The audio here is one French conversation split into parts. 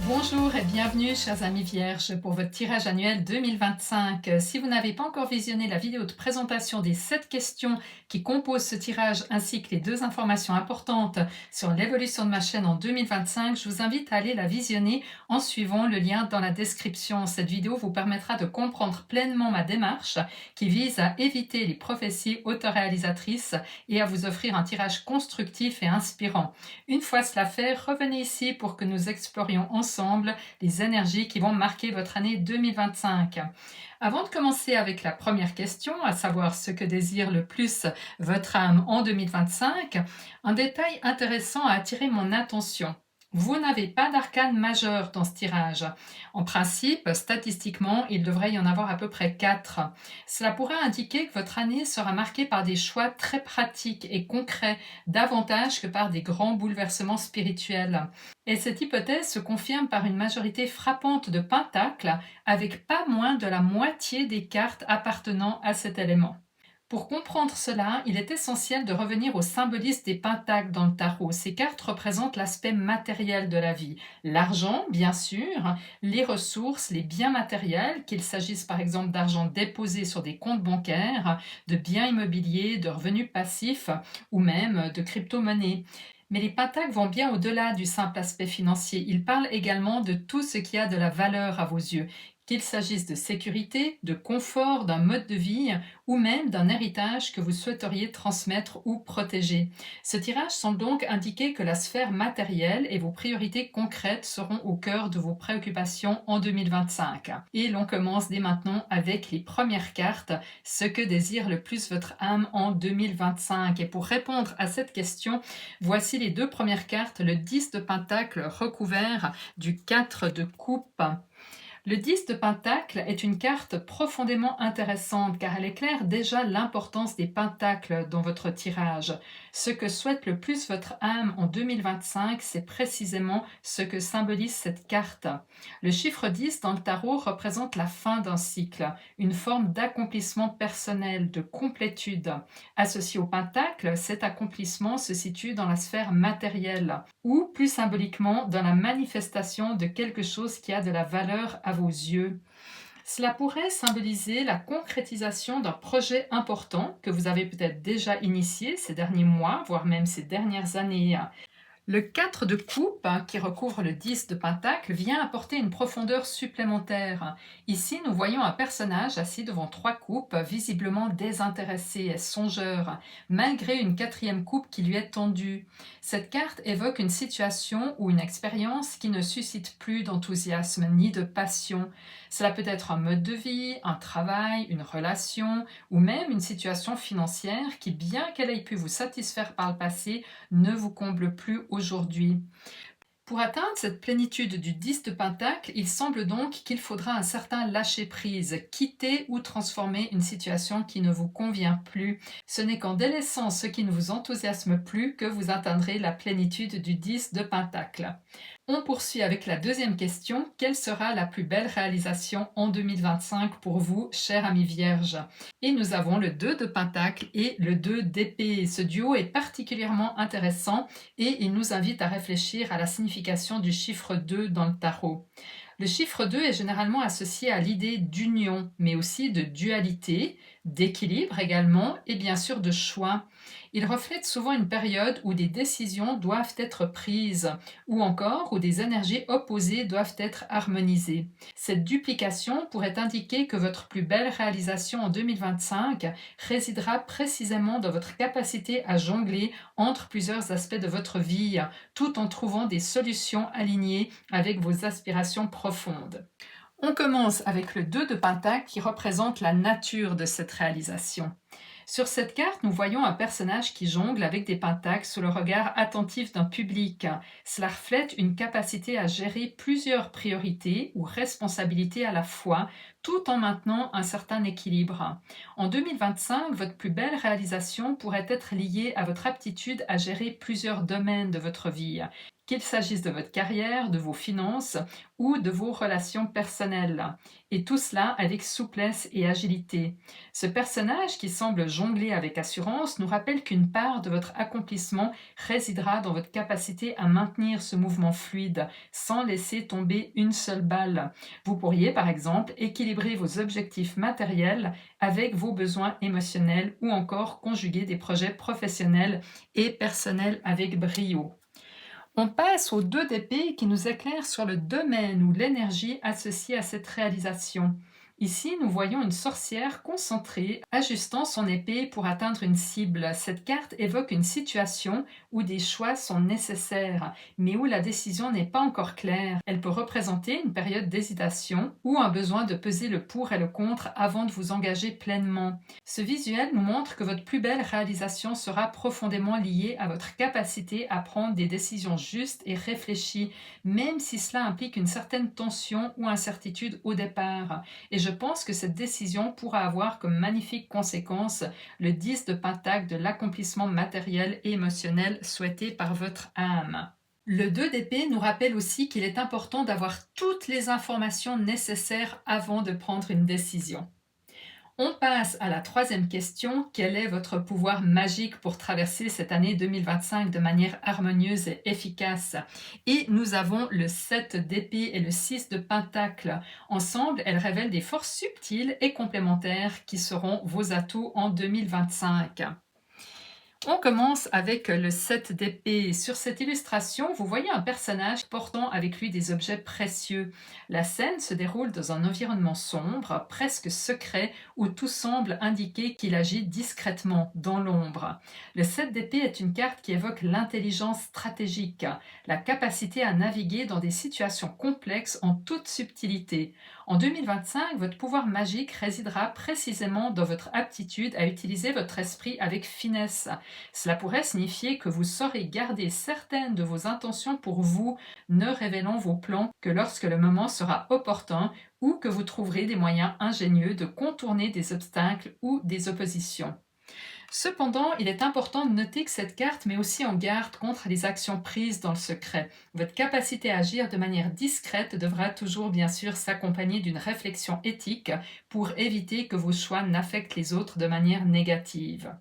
Bonjour et bienvenue chers amis vierges pour votre tirage annuel 2025. Si vous n'avez pas encore visionné la vidéo de présentation des 7 questions qui composent ce tirage ainsi que les 2 informations importantes sur l'évolution de ma chaîne en 2025, je vous invite à aller la visionner en suivant le lien dans la description. Cette vidéo vous permettra de comprendre pleinement ma démarche qui vise à éviter les prophéties autoréalisatrices et à vous offrir un tirage constructif et inspirant. Une fois cela fait, revenez ici pour que nous explorions ensemble les énergies qui vont marquer votre année 2025. Avant de commencer avec la première question, à savoir ce que désire le plus votre âme en 2025, un détail intéressant a attiré mon attention. Vous n'avez pas d'arcane majeur dans ce tirage. En principe, statistiquement, il devrait y en avoir à peu près 4. Cela pourrait indiquer que votre année sera marquée par des choix très pratiques et concrets, davantage que par des grands bouleversements spirituels. Et cette hypothèse se confirme par une majorité frappante de pentacles, avec pas moins de la moitié des cartes appartenant à cet élément. Pour comprendre cela, il est essentiel de revenir au symbolisme des pentacles dans le tarot. Ces cartes représentent l'aspect matériel de la vie. L'argent, bien sûr, les ressources, les biens matériels, qu'il s'agisse par exemple d'argent déposé sur des comptes bancaires, de biens immobiliers, de revenus passifs ou même de crypto-monnaies. Mais les pentacles vont bien au-delà du simple aspect financier. Ils parlent également de tout ce qui a de la valeur à vos yeux, qu'il s'agisse de sécurité, de confort, d'un mode de vie ou même d'un héritage que vous souhaiteriez transmettre ou protéger. Ce tirage semble donc indiquer que la sphère matérielle et vos priorités concrètes seront au cœur de vos préoccupations en 2025. Et l'on commence dès maintenant avec les premières cartes, ce que désire le plus votre âme en 2025. Et pour répondre à cette question, voici les 2 premières cartes, le 10 de Pentacle recouvert du 4 de Coupe. Le 10 de Pentacle est une carte profondément intéressante car elle éclaire déjà l'importance des pentacles dans votre tirage. Ce que souhaite le plus votre âme en 2025, c'est précisément ce que symbolise cette carte. Le chiffre 10 dans le tarot représente la fin d'un cycle, une forme d'accomplissement personnel, de complétude. Associé au pentacle, cet accomplissement se situe dans la sphère matérielle ou plus symboliquement dans la manifestation de quelque chose qui a de la valeur à vos yeux. Cela pourrait symboliser la concrétisation d'un projet important que vous avez peut-être déjà initié ces derniers mois, voire même ces dernières années. Le 4 de coupe, qui recouvre le 10 de pentacle, vient apporter une profondeur supplémentaire. Ici, nous voyons un personnage assis devant 3 coupes, visiblement désintéressé et songeur, malgré une 4e coupe qui lui est tendue. Cette carte évoque une situation ou une expérience qui ne suscite plus d'enthousiasme ni de passion. Cela peut être un mode de vie, un travail, une relation ou même une situation financière qui, bien qu'elle ait pu vous satisfaire par le passé, ne vous comble plus aujourd'hui. Pour atteindre cette plénitude du 10 de Pentacle, il semble donc qu'il faudra un certain lâcher-prise, quitter ou transformer une situation qui ne vous convient plus. Ce n'est qu'en délaissant ce qui ne vous enthousiasme plus que vous atteindrez la plénitude du 10 de Pentacle. On poursuit avec la 2e question. Quelle sera la plus belle réalisation en 2025 pour vous, chère amie Vierge? Et nous avons le 2 de Pentacle et le 2 d'épée. Ce duo est particulièrement intéressant et il nous invite à réfléchir à la signification du chiffre 2 dans le tarot. Le chiffre 2 est généralement associé à l'idée d'union, mais aussi de dualité, d'équilibre également, et bien sûr de choix. Il reflète souvent une période où des décisions doivent être prises, ou encore où des énergies opposées doivent être harmonisées. Cette duplication pourrait indiquer que votre plus belle réalisation en 2025 résidera précisément dans votre capacité à jongler entre plusieurs aspects de votre vie, tout en trouvant des solutions alignées avec vos aspirations profondes. On commence avec le 2 de Pentacle qui représente la nature de cette réalisation. Sur cette carte, nous voyons un personnage qui jongle avec des pentacles sous le regard attentif d'un public. Cela reflète une capacité à gérer plusieurs priorités ou responsabilités à la fois, tout en maintenant un certain équilibre. En 2025, votre plus belle réalisation pourrait être liée à votre aptitude à gérer plusieurs domaines de votre vie, qu'il s'agisse de votre carrière, de vos finances ou de vos relations personnelles. Et tout cela avec souplesse et agilité. Ce personnage qui semble jongler avec assurance nous rappelle qu'une part de votre accomplissement résidera dans votre capacité à maintenir ce mouvement fluide sans laisser tomber une seule balle. Vous pourriez par exemple équilibrer vos objectifs matériels avec vos besoins émotionnels ou encore conjuguer des projets professionnels et personnels avec brio. On passe aux 2 d'épée qui nous éclairent sur le domaine ou l'énergie associée à cette réalisation. Ici, nous voyons une sorcière concentrée, ajustant son épée pour atteindre une cible. Cette carte évoque une situation où des choix sont nécessaires, mais où la décision n'est pas encore claire. Elle peut représenter une période d'hésitation ou un besoin de peser le pour et le contre avant de vous engager pleinement. Ce visuel nous montre que votre plus belle réalisation sera profondément liée à votre capacité à prendre des décisions justes et réfléchies, même si cela implique une certaine tension ou incertitude au départ. Et je pense que cette décision pourra avoir comme magnifique conséquence le 10 de Pentacle de l'accomplissement matériel et émotionnel souhaité par votre âme. Le 2 d'épée nous rappelle aussi qu'il est important d'avoir toutes les informations nécessaires avant de prendre une décision. On passe à la 3e question. Quel est votre pouvoir magique pour traverser cette année 2025 de manière harmonieuse et efficace? Et nous avons le 7 d'épée et le 6 de pentacle. Ensemble, elles révèlent des forces subtiles et complémentaires qui seront vos atouts en 2025. On commence avec le 7 d'épée. Sur cette illustration, vous voyez un personnage portant avec lui des objets précieux. La scène se déroule dans un environnement sombre, presque secret, où tout semble indiquer qu'il agit discrètement, dans l'ombre. Le 7 d'épée est une carte qui évoque l'intelligence stratégique, la capacité à naviguer dans des situations complexes en toute subtilité. En 2025, votre pouvoir magique résidera précisément dans votre aptitude à utiliser votre esprit avec finesse. Cela pourrait signifier que vous saurez garder certaines de vos intentions pour vous, ne révélant vos plans que lorsque le moment sera opportun ou que vous trouverez des moyens ingénieux de contourner des obstacles ou des oppositions. Cependant, il est important de noter que cette carte met aussi en garde contre les actions prises dans le secret. Votre capacité à agir de manière discrète devra toujours bien sûr s'accompagner d'une réflexion éthique pour éviter que vos choix n'affectent les autres de manière négative.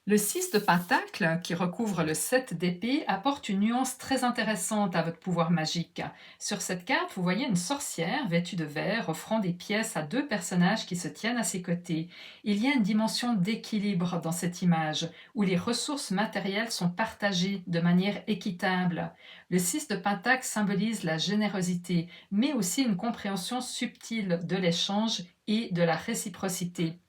Le 6 de pentacle, qui recouvre le 7 d'épée, apporte une nuance très intéressante à votre pouvoir magique. Sur cette carte, vous voyez une sorcière vêtue de vert offrant des pièces à 2 personnages qui se tiennent à ses côtés. Il y a une dimension d'équilibre dans cette image, où les ressources matérielles sont partagées de manière équitable. Le 6 de pentacle symbolise la générosité, mais aussi une compréhension subtile de l'échange et de la réciprocité.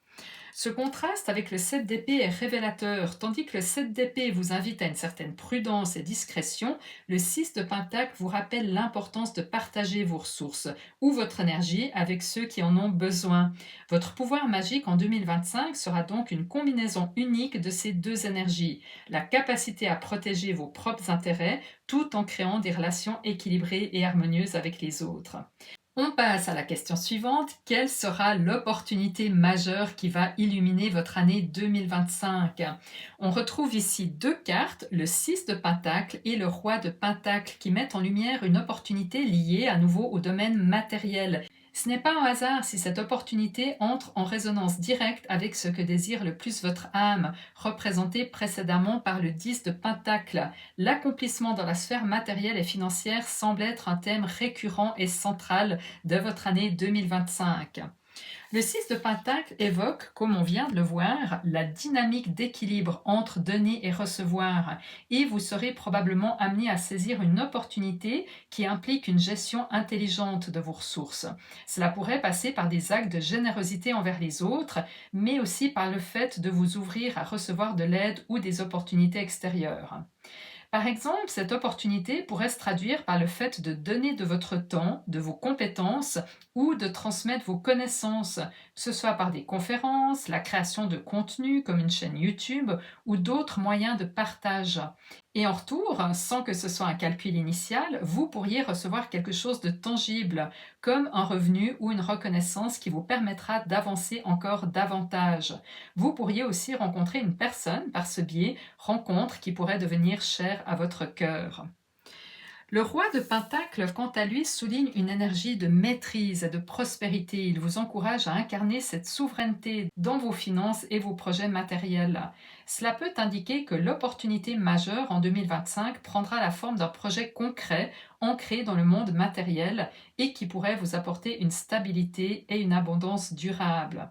Ce contraste avec le 7 d'épée est révélateur. Tandis que le 7 d'épée vous invite à une certaine prudence et discrétion, le 6 de pentacle vous rappelle l'importance de partager vos ressources ou votre énergie avec ceux qui en ont besoin. Votre pouvoir magique en 2025 sera donc une combinaison unique de ces 2 énergies, la capacité à protéger vos propres intérêts tout en créant des relations équilibrées et harmonieuses avec les autres. On passe à la question suivante. Quelle sera l'opportunité majeure qui va illuminer votre année 2025? On retrouve ici 2 cartes, le 6 de pentacle et le roi de pentacle, qui mettent en lumière une opportunité liée à nouveau au domaine matériel. Ce n'est pas un hasard si cette opportunité entre en résonance directe avec ce que désire le plus votre âme, représenté précédemment par le 10 de pentacle. L'accomplissement dans la sphère matérielle et financière semble être un thème récurrent et central de votre année 2025. Le 6 de pentacle évoque, comme on vient de le voir, la dynamique d'équilibre entre donner et recevoir, et vous serez probablement amené à saisir une opportunité qui implique une gestion intelligente de vos ressources. Cela pourrait passer par des actes de générosité envers les autres, mais aussi par le fait de vous ouvrir à recevoir de l'aide ou des opportunités extérieures. Par exemple, cette opportunité pourrait se traduire par le fait de donner de votre temps, de vos compétences ou de transmettre vos connaissances, que ce soit par des conférences, la création de contenus comme une chaîne YouTube ou d'autres moyens de partage. Et en retour, sans que ce soit un calcul initial, vous pourriez recevoir quelque chose de tangible, comme un revenu ou une reconnaissance qui vous permettra d'avancer encore davantage. Vous pourriez aussi rencontrer une personne par ce biais, rencontre qui pourrait devenir chère à votre cœur. Le roi de Pentacle, quant à lui, souligne une énergie de maîtrise et de prospérité. Il vous encourage à incarner cette souveraineté dans vos finances et vos projets matériels. Cela peut indiquer que l'opportunité majeure en 2025 prendra la forme d'un projet concret, ancré dans le monde matériel et qui pourrait vous apporter une stabilité et une abondance durable.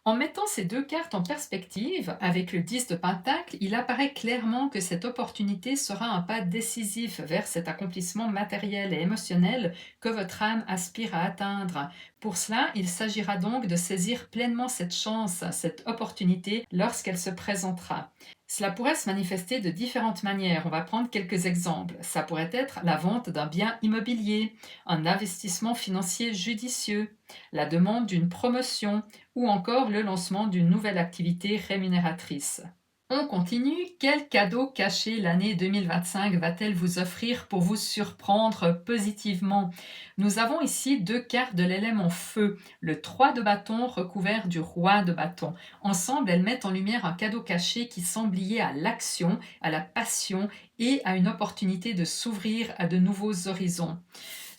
En mettant ces deux cartes en perspective, avec le 10 de Pentacle, il apparaît clairement que cette opportunité sera un pas décisif vers cet accomplissement matériel et émotionnel que votre âme aspire à atteindre. Pour cela, il s'agira donc de saisir pleinement cette chance, cette opportunité, lorsqu'elle se présentera. Cela pourrait se manifester de différentes manières. On va prendre quelques exemples. Ça pourrait être la vente d'un bien immobilier, un investissement financier judicieux, la demande d'une promotion ou encore le lancement d'une nouvelle activité rémunératrice. On continue. Quel cadeau caché l'année 2025 va-t-elle vous offrir pour vous surprendre positivement? Nous avons ici deux cartes de l'élément feu, le 3 de bâton recouvert du roi de bâton. Ensemble, elles mettent en lumière un cadeau caché qui semble lié à l'action, à la passion et à une opportunité de s'ouvrir à de nouveaux horizons.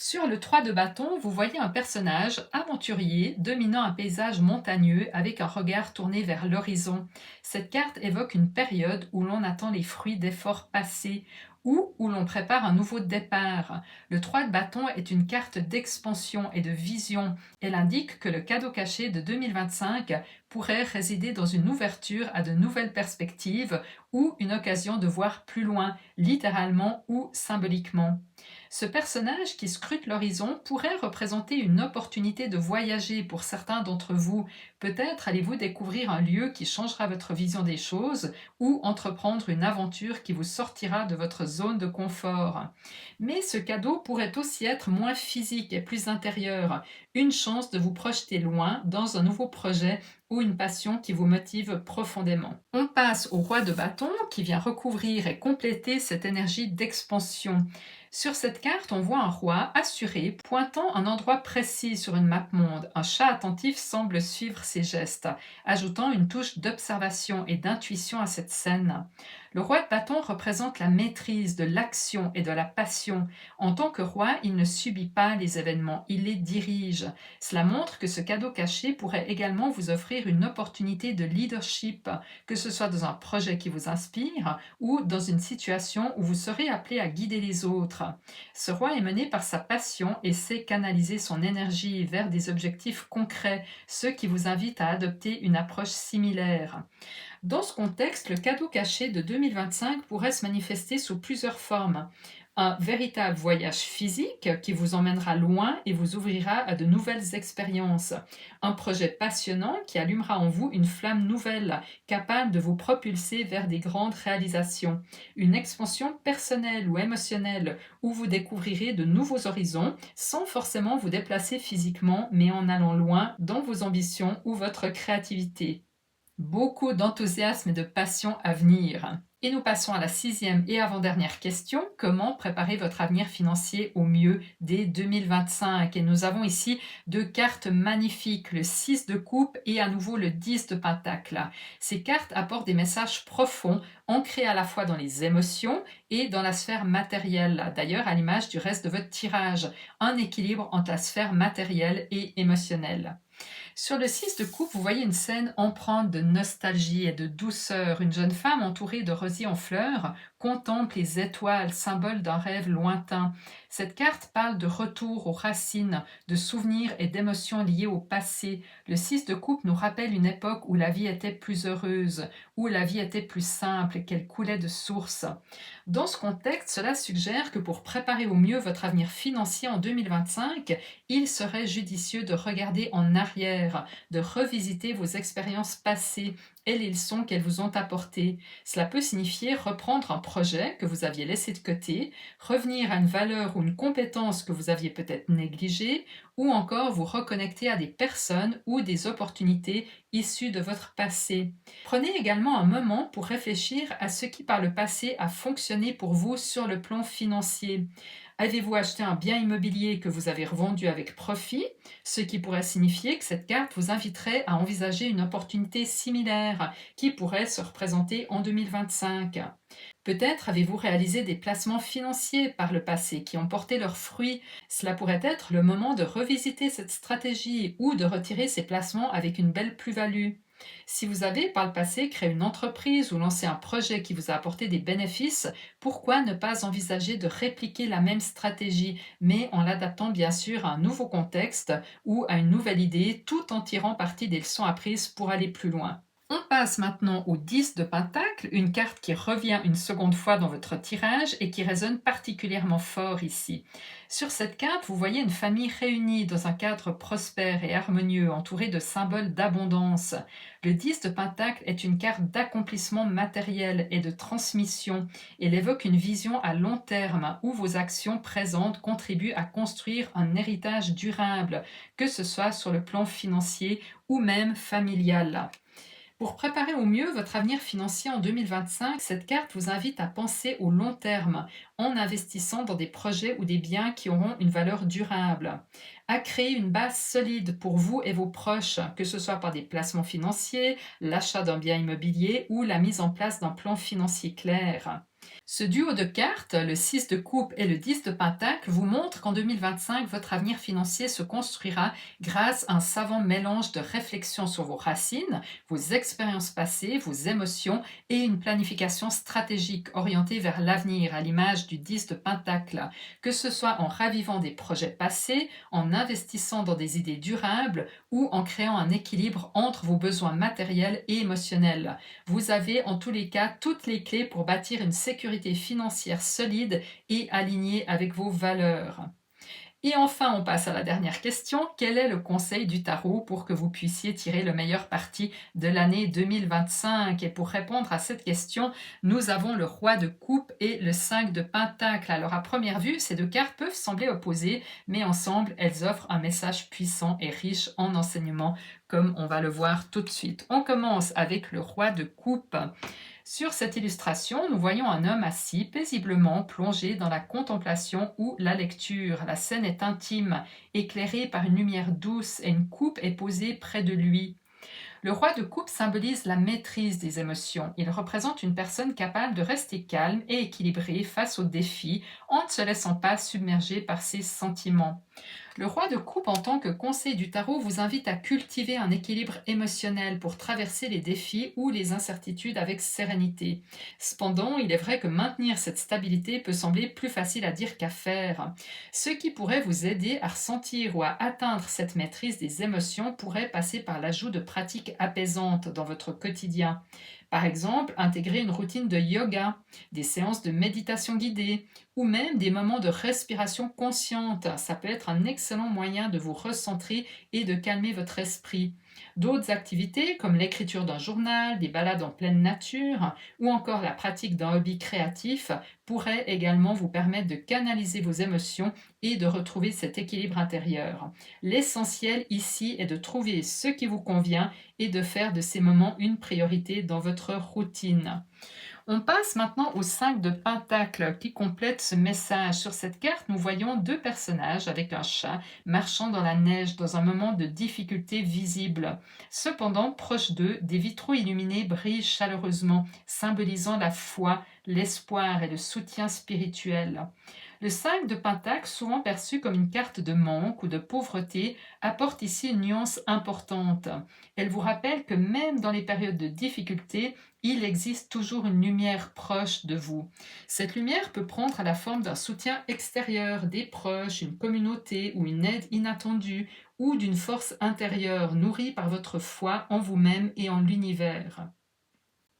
Sur le 3 de bâton, vous voyez un personnage aventurier dominant un paysage montagneux avec un regard tourné vers l'horizon. Cette carte évoque une période où l'on attend les fruits d'efforts passés ou où l'on prépare un nouveau départ. Le 3 de bâton est une carte d'expansion et de vision. Elle indique que le cadeau caché de 2025 pourrait résider dans une ouverture à de nouvelles perspectives ou une occasion de voir plus loin, littéralement ou symboliquement. Ce personnage qui scrute l'horizon pourrait représenter une opportunité de voyager pour certains d'entre vous. Peut-être allez-vous découvrir un lieu qui changera votre vision des choses ou entreprendre une aventure qui vous sortira de votre zone de confort. Mais ce cadeau pourrait aussi être moins physique et plus intérieur, une chance de vous projeter loin dans un nouveau projet ou une passion qui vous motive profondément. On passe au roi de bâton qui vient recouvrir et compléter cette énergie d'expansion. Sur cette carte, on voit un roi assuré pointant un endroit précis sur une map monde. Un chat attentif semble suivre ses gestes, ajoutant une touche d'observation et d'intuition à cette scène. Le roi de bâton représente la maîtrise de l'action et de la passion. En tant que roi, il ne subit pas les événements, il les dirige. Cela montre que ce cadeau caché pourrait également vous offrir une opportunité de leadership, que ce soit dans un projet qui vous inspire ou dans une situation où vous serez appelé à guider les autres. Ce roi est mené par sa passion et sait canaliser son énergie vers des objectifs concrets, ce qui vous invite à adopter une approche similaire. Dans ce contexte, le cadeau caché de 2025 pourrait se manifester sous plusieurs formes. Un véritable voyage physique qui vous emmènera loin et vous ouvrira à de nouvelles expériences. Un projet passionnant qui allumera en vous une flamme nouvelle, capable de vous propulser vers des grandes réalisations. Une expansion personnelle ou émotionnelle où vous découvrirez de nouveaux horizons sans forcément vous déplacer physiquement, mais en allant loin dans vos ambitions ou votre créativité. Beaucoup d'enthousiasme et de passion à venir. Et nous passons à la sixième et avant-dernière question. Comment préparer votre avenir financier au mieux dès 2025? Et nous avons ici deux cartes magnifiques, le 6 de coupe et à nouveau le 10 de pentacle. Ces cartes apportent des messages profonds, ancrés à la fois dans les émotions et dans la sphère matérielle. D'ailleurs, à l'image du reste de votre tirage, un équilibre entre la sphère matérielle et émotionnelle. Sur le 6 de coupe, vous voyez une scène empreinte de nostalgie et de douceur. Une jeune femme entourée de rosiers en fleurs contemple les étoiles, symbole d'un rêve lointain. Cette carte parle de retour aux racines, de souvenirs et d'émotions liées au passé. Le 6 de coupe nous rappelle une époque où la vie était plus heureuse, où la vie était plus simple et qu'elle coulait de source. Dans ce contexte, cela suggère que pour préparer au mieux votre avenir financier en 2025, il serait judicieux de regarder en arrière, de revisiter vos expériences passées et les leçons qu'elles vous ont apportées. Cela peut signifier reprendre un projet que vous aviez laissé de côté, revenir à une valeur ou une compétence que vous aviez peut-être négligée, ou encore vous reconnecter à des personnes ou des opportunités issues de votre passé. Prenez également un moment pour réfléchir à ce qui par le passé a fonctionné pour vous sur le plan financier. Avez-vous acheté un bien immobilier que vous avez revendu avec profit, ce qui pourrait signifier que cette carte vous inviterait à envisager une opportunité similaire qui pourrait se représenter en 2025. Peut-être avez-vous réalisé des placements financiers par le passé qui ont porté leurs fruits. Cela pourrait être le moment de revisiter cette stratégie ou de retirer ces placements avec une belle plus-value. Si vous avez par le passé créé une entreprise ou lancé un projet qui vous a apporté des bénéfices, pourquoi ne pas envisager de répliquer la même stratégie, mais en l'adaptant bien sûr à un nouveau contexte ou à une nouvelle idée, tout en tirant parti des leçons apprises pour aller plus loin. On passe maintenant au 10 de Pentacle, une carte qui revient une seconde fois dans votre tirage et qui résonne particulièrement fort ici. Sur cette carte, vous voyez une famille réunie dans un cadre prospère et harmonieux, entourée de symboles d'abondance. Le 10 de Pentacle est une carte d'accomplissement matériel et de transmission. Elle évoque une vision à long terme où vos actions présentes contribuent à construire un héritage durable, que ce soit sur le plan financier ou même familial. Pour préparer au mieux votre avenir financier en 2025, cette carte vous invite à penser au long terme en investissant dans des projets ou des biens qui auront une valeur durable, à créer une base solide pour vous et vos proches, que ce soit par des placements financiers, l'achat d'un bien immobilier ou la mise en place d'un plan financier clair. Ce duo de cartes, le 6 de coupe et le 10 de pentacle, vous montre qu'en 2025, votre avenir financier se construira grâce à un savant mélange de réflexion sur vos racines, vos expériences passées, vos émotions et une planification stratégique orientée vers l'avenir à l'image du 10 de pentacle, que ce soit en ravivant des projets passés, en investissant dans des idées durables ou en créant un équilibre entre vos besoins matériels et émotionnels. Vous avez en tous les cas toutes les clés pour bâtir une sécurité financière solide et alignée avec vos valeurs. Et enfin, on passe à la dernière question. Quel est le conseil du tarot pour que vous puissiez tirer le meilleur parti de l'année 2025? Et pour répondre à cette question, nous avons le roi de coupe et le 5 de pentacle. Alors à première vue, ces deux cartes peuvent sembler opposées, mais ensemble, elles offrent un message puissant et riche en enseignements, comme on va le voir tout de suite. On commence avec le roi de coupe. Sur cette illustration, nous voyons un homme assis paisiblement plongé dans la contemplation ou la lecture. La scène est intime, éclairée par une lumière douce et une coupe est posée près de lui. Le roi de coupe symbolise la maîtrise des émotions. Il représente une personne capable de rester calme et équilibrée face aux défis en ne se laissant pas submerger par ses sentiments. Le roi de coupe en tant que conseil du tarot vous invite à cultiver un équilibre émotionnel pour traverser les défis ou les incertitudes avec sérénité. Cependant, il est vrai que maintenir cette stabilité peut sembler plus facile à dire qu'à faire. Ce qui pourrait vous aider à ressentir ou à atteindre cette maîtrise des émotions pourrait passer par l'ajout de pratiques apaisantes dans votre quotidien. Par exemple, intégrer une routine de yoga, des séances de méditation guidée ou même des moments de respiration consciente. Ça peut être un excellent moyen de vous recentrer et de calmer votre esprit. D'autres activités comme l'écriture d'un journal, des balades en pleine nature ou encore la pratique d'un hobby créatif pourraient également vous permettre de canaliser vos émotions et de retrouver cet équilibre intérieur. L'essentiel ici est de trouver ce qui vous convient et de faire de ces moments une priorité dans votre routine. On passe maintenant au 5 de Pentacle qui complète ce message. Sur cette carte, nous voyons deux personnages avec un chat marchant dans la neige dans un moment de difficulté visible. Cependant, proche d'eux, des vitraux illuminés brillent chaleureusement, symbolisant la foi, l'espoir et le soutien spirituel. Le 5 de Pentacle, souvent perçu comme une carte de manque ou de pauvreté, apporte ici une nuance importante. Elle vous rappelle que même dans les périodes de difficulté, il existe toujours une lumière proche de vous. Cette lumière peut prendre la forme d'un soutien extérieur, des proches, une communauté ou une aide inattendue, ou d'une force intérieure nourrie par votre foi en vous-même et en l'univers.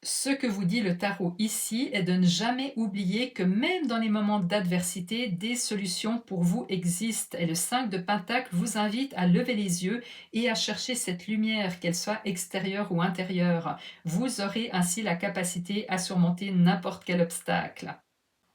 Ce que vous dit le tarot ici est de ne jamais oublier que même dans les moments d'adversité, des solutions pour vous existent et le 5 de Pentacle vous invite à lever les yeux et à chercher cette lumière, qu'elle soit extérieure ou intérieure. Vous aurez ainsi la capacité à surmonter n'importe quel obstacle.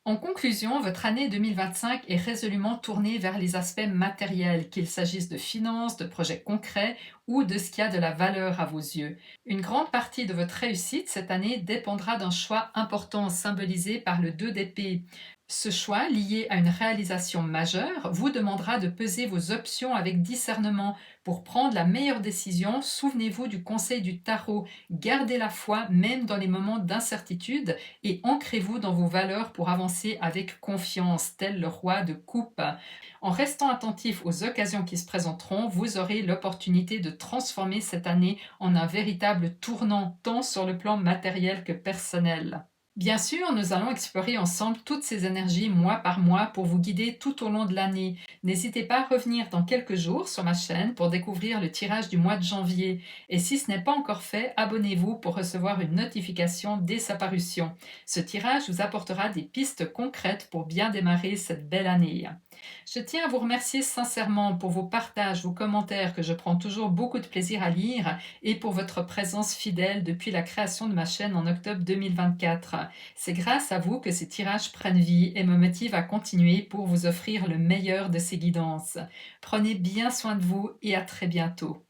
En conclusion, votre année 2025 est résolument tournée vers les aspects matériels, qu'il s'agisse de finances, de projets concrets ou de ce qui a de la valeur à vos yeux. Une grande partie de votre réussite cette année dépendra d'un choix important symbolisé par le 2 d'épée. Ce choix, lié à une réalisation majeure, vous demandera de peser vos options avec discernement. Pour prendre la meilleure décision, souvenez-vous du conseil du tarot. Gardez la foi même dans les moments d'incertitude et ancrez-vous dans vos valeurs pour avancer avec confiance, tel le roi de coupe. En restant attentif aux occasions qui se présenteront, vous aurez l'opportunité de transformer cette année en un véritable tournant, tant sur le plan matériel que personnel. Bien sûr, nous allons explorer ensemble toutes ces énergies mois par mois pour vous guider tout au long de l'année. N'hésitez pas à revenir dans quelques jours sur ma chaîne pour découvrir le tirage du mois de janvier. Et si ce n'est pas encore fait, abonnez-vous pour recevoir une notification dès sa parution. Ce tirage vous apportera des pistes concrètes pour bien démarrer cette belle année. Je tiens à vous remercier sincèrement pour vos partages, vos commentaires que je prends toujours beaucoup de plaisir à lire et pour votre présence fidèle depuis la création de ma chaîne en octobre 2024. C'est grâce à vous que ces tirages prennent vie et me motivent à continuer pour vous offrir le meilleur de ces guidances. Prenez bien soin de vous et à très bientôt.